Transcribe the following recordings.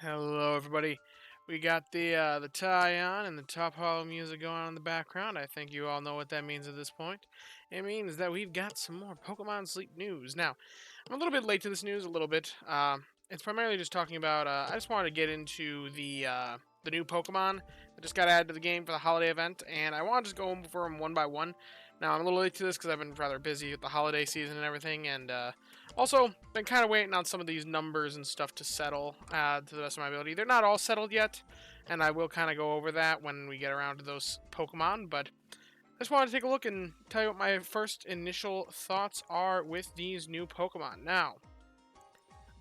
Hello, everybody. We got the tie on and the top hollow music going on in the background. I think you all know what that means at this point. It means that we've got some more Pokemon Sleep news. Now, I'm a little bit late to this news, a little bit. It's primarily just talking about. I just wanted to get into the new Pokemon that just got added to the game for the holiday event, and I want to just go over them one by one. Now, I'm a little late to this because I've been rather busy with the holiday season and everything, and also been kind of waiting on some of these numbers and stuff to settle to the best of my ability. They're not all settled yet, and I will kind of go over that when we get around to those Pokemon, but I just wanted to take a look and tell you what my first initial thoughts are with these new Pokemon. Now,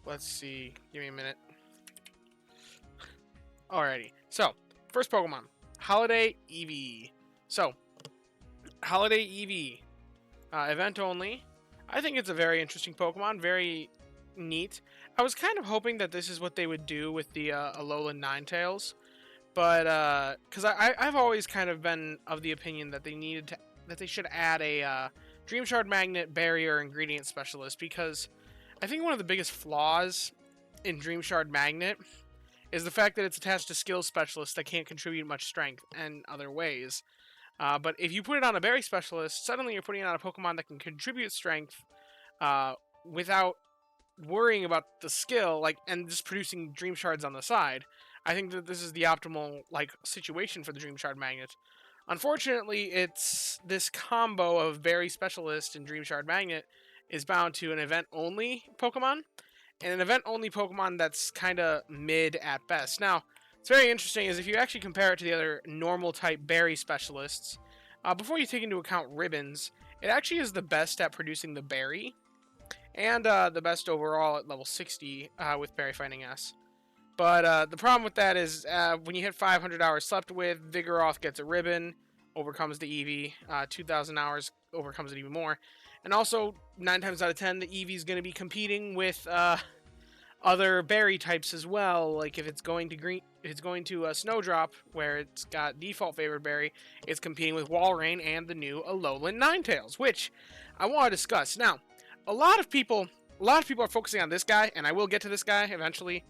let's see. Give me a minute. Alrighty. So, first Pokemon, Holiday Eevee. So, Holiday Eevee, event only. I think it's a very interesting Pokemon, very neat. I was kind of hoping that this is what they would do with the Alolan Ninetales, but because I've always kind of been of the opinion that they should add a Dream Shard Magnet Barrier Ingredient Specialist, because I think one of the biggest flaws in Dream Shard Magnet is the fact that it's attached to skill specialists that can't contribute much strength and other ways. But if you put it on a berry specialist, suddenly you're putting it on a Pokemon that can contribute strength without worrying about the skill, and just producing Dream Shards on the side. I think that this is the optimal situation for the Dream Shard Magnet. Unfortunately, it's this combo of Berry Specialist and Dream Shard Magnet is bound to an event-only Pokemon, and an event-only Pokemon that's kind of mid at best. Now, it's very interesting is if you actually compare it to the other normal-type Berry Specialists, before you take into account Ribbons, it actually is the best at producing the Berry, and the best overall at level 60 with Berry Fighting S. But the problem with that is when you hit 500 hours slept with, Vigoroth gets a ribbon, overcomes the Eevee. 2,000 hours overcomes it even more. And also, 9 times out of 10, the Eevee's going to be competing with other berry types as well. Like if it's going to Snowdrop, where it's got default favored berry, it's competing with Walrein and the new Alolan Ninetales, which I want to discuss. Now, a lot of people are focusing on this guy, and I will get to this guy eventually.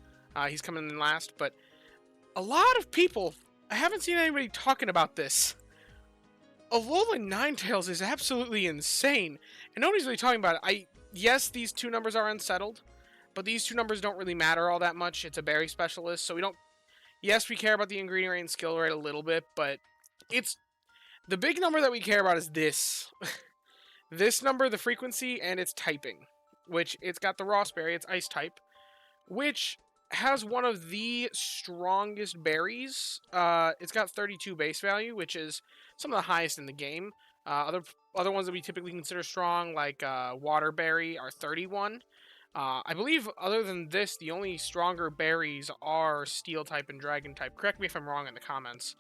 He's coming in last, but a lot of people, I haven't seen anybody talking about this. Alolan Ninetales is absolutely insane, and nobody's really talking about it. Yes, these two numbers are unsettled, but these two numbers don't really matter all that much. It's a berry specialist, so we don't. Yes, we care about the ingredient rate and skill rate a little bit, but it's the big number that we care about is this. This number, the frequency, and its typing, which it's got the Ross berry, it's ice type, which has one of the strongest berries. It's got 32 base value, which is some of the highest in the game. Other ones that we typically consider strong, like Waterberry, are 31. I believe, other than this, the only stronger berries are Steel type and Dragon type. Correct me if I'm wrong in the comments.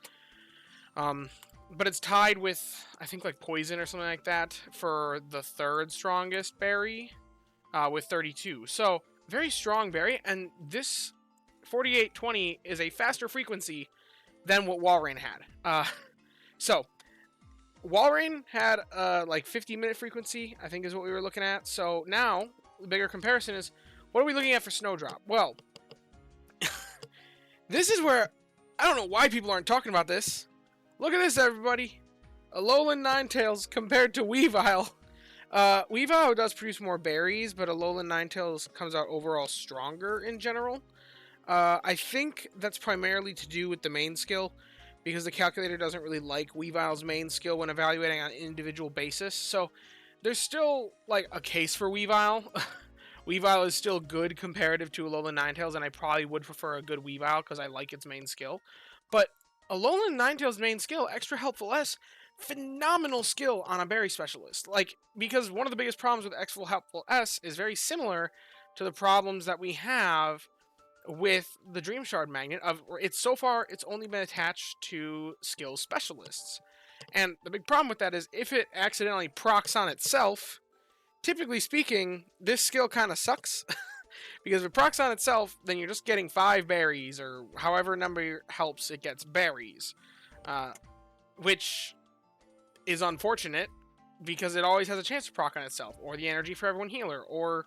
But it's tied with, I think, like Poison or something like that for the third strongest berry with 32. So, very strong berry, and this 4820 is a faster frequency than what Walrein had. So, Walrein had like 50-minute frequency, I think is what we were looking at. So now, the bigger comparison is, what are we looking at for Snowdrop? Well, this is where, I don't know why people aren't talking about this. Look at this, everybody. Alolan Ninetales compared to Weavile. Weavile does produce more berries, but Alolan Ninetales comes out overall stronger in general. I think that's primarily to do with the main skill, because the calculator doesn't really like Weavile's main skill when evaluating on an individual basis. So there's still like a case for Weavile. Weavile is still good comparative to Alolan Ninetales, and I probably would prefer a good Weavile because I like its main skill. But Alolan Ninetales' main skill, Extra Helpful S, phenomenal skill on a berry specialist. Because one of the biggest problems with Extra Helpful S is very similar to the problems that we have with the Dream Shard Magnet. So far, it's only been attached to skill specialists. And the big problem with that is if it accidentally procs on itself, typically speaking, this skill kind of sucks. Because if it procs on itself, then you're just getting 5 berries, or however number helps it gets berries. Which is unfortunate, because it always has a chance to proc on itself, or the Energy for Everyone Healer, or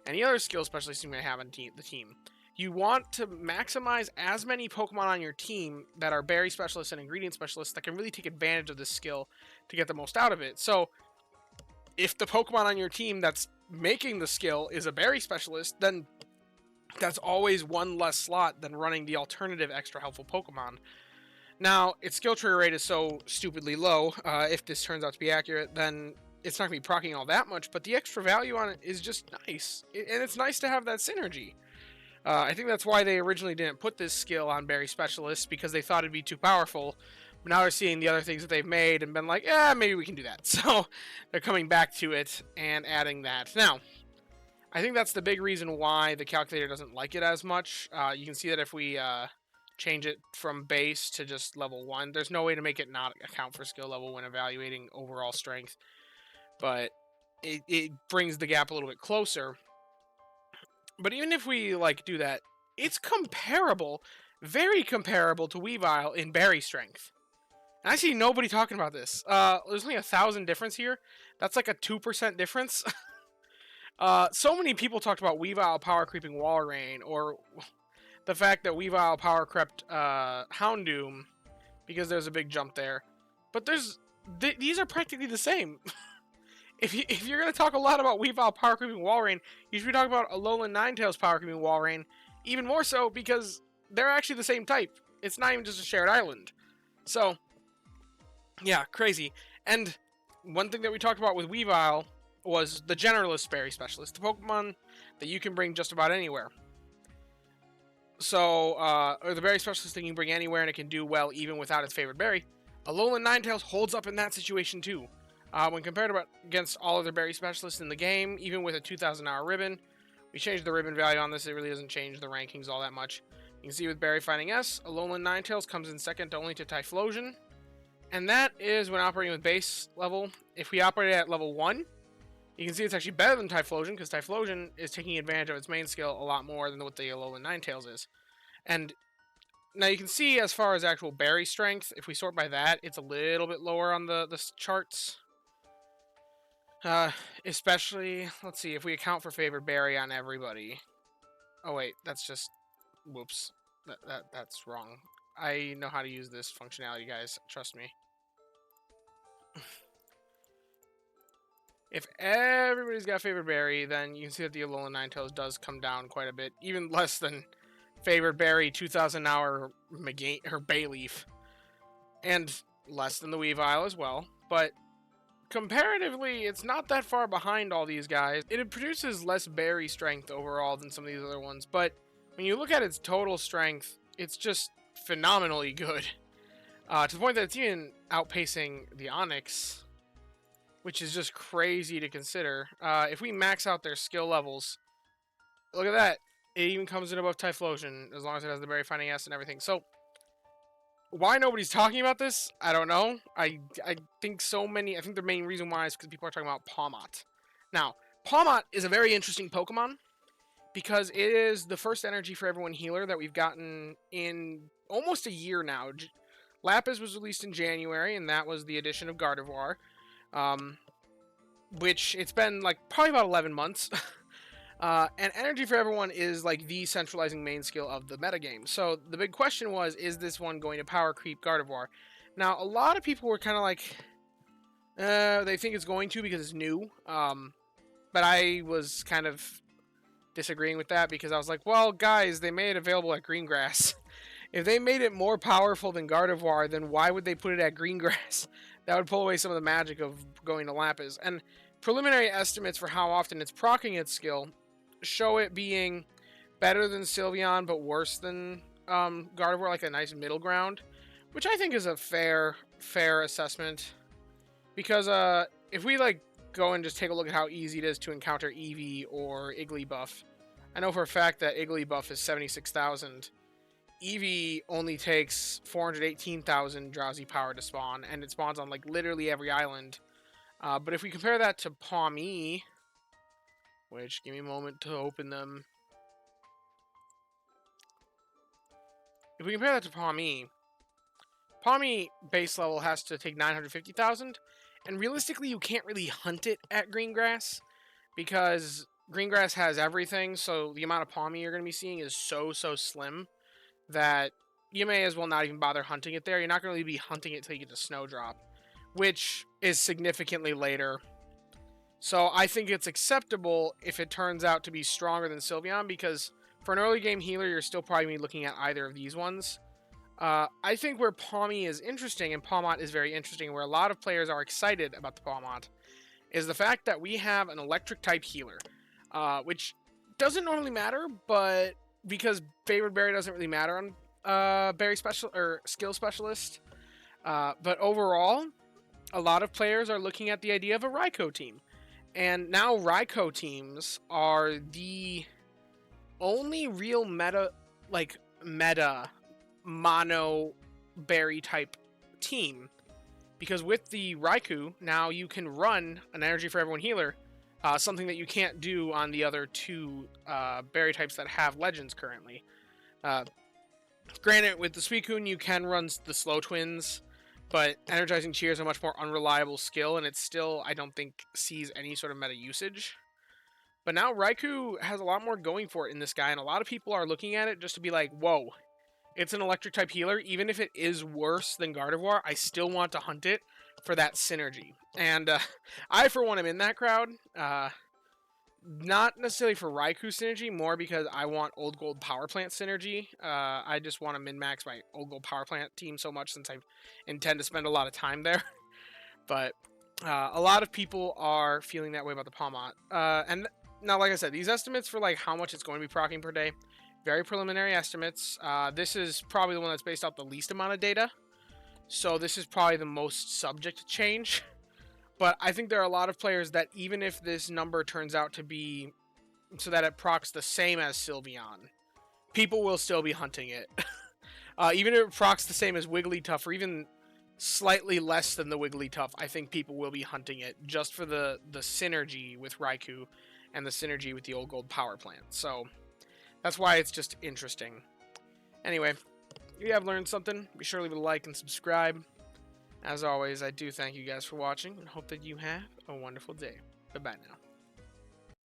any other skill specialist you may have on the team. you want to maximize as many Pokemon on your team that are berry specialists and ingredient specialists that can really take advantage of this skill to get the most out of it. So if the Pokemon on your team that's making the skill is a berry specialist, then that's always one less slot than running the alternative extra helpful Pokemon. Now, its skill trigger rate is so stupidly low, if this turns out to be accurate, then it's not going to be proccing all that much, but the extra value on it is just nice. And it's nice to have that synergy. I think that's why they originally didn't put this skill on Berry Specialists, because they thought it'd be too powerful. But now they're seeing the other things that they've made and been like, yeah, maybe we can do that. So they're coming back to it and adding that. Now, I think that's the big reason why the calculator doesn't like it as much. You can see that if we change it from base to just level 1, there's no way to make it not account for skill level when evaluating overall strength. But it brings the gap a little bit closer. But even if we do that, it's comparable, very comparable to Weavile in berry strength. And I see nobody talking about this. There's only 1,000 difference here. That's like a 2% difference. So many people talked about Weavile power creeping Walrein, or the fact that Weavile power crept Houndoom, because there's a big jump there. But these are practically the same. If you're going to talk a lot about Weavile power creeping Walrein, you should be talking about Alolan Ninetales power creeping Walrein, even more so because they're actually the same type. It's not even just a shared island. So, yeah, crazy. And one thing that we talked about with Weavile was the Generalist Berry Specialist, the Pokemon that you can bring just about anywhere. So, or the Berry Specialist thing you can bring anywhere and it can do well even without its favorite berry. Alolan Ninetales holds up in that situation too. When compared against all other berry specialists in the game, even with a 2,000-hour ribbon, we changed the ribbon value on this. It really doesn't change the rankings all that much. You can see with Berry Finding S, Alolan Ninetales comes in second only to Typhlosion. And that is when operating with base level. If we operate at level 1, you can see it's actually better than Typhlosion, because Typhlosion is taking advantage of its main skill a lot more than what the Alolan Ninetales is. And now you can see as far as actual berry strength, if we sort by that, it's a little bit lower on the charts. Especially, let's see, if we account for favorite berry on everybody. Oh wait, that's just, whoops, that's wrong. I know how to use this functionality, guys, trust me. If everybody's got favorite berry, then you can see that the Alolan Ninetales does come down quite a bit, even less than favorite berry 2,000-hour Bayleaf, and less than the Weavile as well, but comparatively, it's not that far behind all these guys. It produces less berry strength overall than some of these other ones, but when you look at its total strength, it's just phenomenally good. To the point that it's even outpacing the Onix, which is just crazy to consider. If we max out their skill levels, look at that. It even comes in above Typhlosion, as long as it has the Berry Finding S and everything. So, why nobody's talking about this, I don't know. I think the main reason why is because people are talking about Pawmot. Now, Pawmot is a very interesting Pokemon because it is the first Energy for Everyone healer that we've gotten in almost a year now. Lapis was released in January, and that was the addition of Gardevoir. Which it's been probably about 11 months. And Energy for Everyone is the centralizing main skill of the metagame. So the big question was, is this one going to power creep Gardevoir? Now, a lot of people were kind of they think it's going to because it's new. But I was kind of disagreeing with that because I was like, well, guys, they made it available at Greengrass. If they made it more powerful than Gardevoir, then why would they put it at Greengrass? That would pull away some of the magic of going to Lapis. And preliminary estimates for how often it's proccing its skill show it being better than Sylveon, but worse than Gardevoir, like a nice middle ground, which I think is a fair assessment. Because if we go and just take a look at how easy it is to encounter Eevee or Igglybuff, I know for a fact that Igglybuff is 76,000. Eevee only takes 418,000 drowsy power to spawn, and it spawns on literally every island. But if we compare that to Pawmot, which, give me a moment to open them. If we compare that to Pawmot base level has to take 950,000, and realistically you can't really hunt it at Greengrass, because green grass has everything, so the amount of Pawmi you're going to be seeing is so slim that you may as well not even bother hunting it there. You're not going to be hunting it till you get to Snowdrop, which is significantly later. So I think it's acceptable if it turns out to be stronger than Sylveon, because for an early game healer, you're still probably looking at either of these ones. I think where Pawmi is interesting, and Pawmot is very interesting, where a lot of players are excited about the Pawmot, is the fact that we have an electric type healer, which doesn't normally matter, but because favored berry doesn't really matter on berry special or skill specialist. But overall, a lot of players are looking at the idea of a Raikou team. And now Raikou teams are the only real meta mono berry type team, because with the Raikou now you can run an energy for everyone healer, something that you can't do on the other two berry types that have legends currently. Granted, with the Suicune you can run the slow twins, but energizing cheer is a much more unreliable skill, and it still, I don't think, sees any sort of meta usage. But now Raikou has a lot more going for it in this guy, and a lot of people are looking at it just to be like, whoa, it's an electric type healer. Even if it is worse than Gardevoir, I still want to hunt it for that synergy. And I, for one, am in that crowd. Not necessarily for Raikou synergy, more because I want Old Gold Power Plant synergy. I just want to min-max my Old Gold Power Plant team so much, since I intend to spend a lot of time there. But a lot of people are feeling that way about the Pawmot. And now, like I said, these estimates for like how much it's going to be proccing per day, very preliminary estimates. This is probably the one that's based off the least amount of data, so this is probably the most subject to change. But I think there are a lot of players that even if this number turns out to be so that it procs the same as Sylveon, people will still be hunting it. Even if it procs the same as Wigglytuff, or even slightly less than the Wigglytuff, I think people will be hunting it just for the synergy with Raikou and the synergy with the Old Gold Power Plant. So that's why it's just interesting. Anyway, if you have learned something, be sure to leave a like and subscribe. As always, I do thank you guys for watching and hope that you have a wonderful day. Bye-bye now.